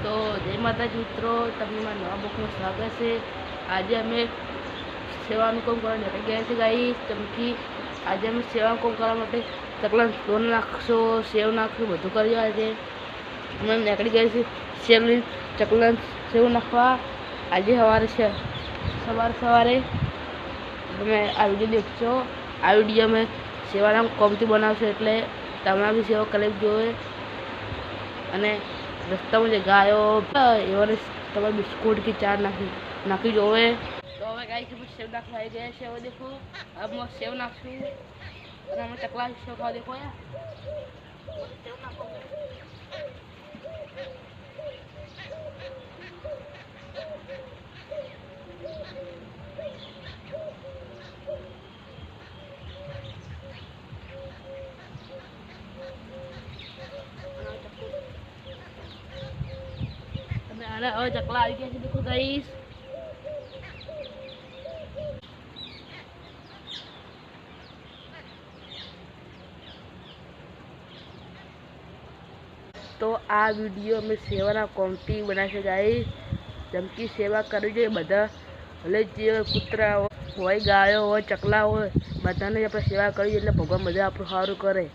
તો જય માતાજી મિત્રો, તમને મારા નવા બ્લોગમાં સ્વાગત છે। આજે અમે સેવાનું કામ કરવા નીકળી ગયા છે ગાઈસ। ચમકી આજે અમે સેવાનું કામ કરવા માટે ચકલા સોન નાખશો, સેવ નાખશું, બધું કર્યું। આજે અમે નીકળી ગયા છીએ સેવની ચકલા સેવ નાખવા। આજે સવારે તમે આ વિડીયો દેખશો। આ વિડીયો અમે સેવાના કોમથી બનાવશો એટલે તમારે બી સેવા કરી જોઈએ। અને રસ્તામાં જે ગાયો એવાને તમારે બિસ્કુટ કે ચા નાખી જોવે। તો હવે ગાઈસ અમે સેવ નાખવા આવી ગયા છે। હવે દેખો અમે સેવ નાખશું અને અમે ચકલા સેવ ખાવા દેખો સેવ નાખો। હવે ચકલા આવી ગયા છે દેખો ગાઈસ। તો આ વિડીયો અમે સેવાના કોમથી બનાવશે ગાઈસ। ચમકી સેવા કરવી જોઈએ બધા, ભલે જે કૂતરા હોય, ગાયો હોય, ચકલા હોય, બધાને આપણે સેવા કરવી એટલે ભગવાન બધા આપણું સારું કરે।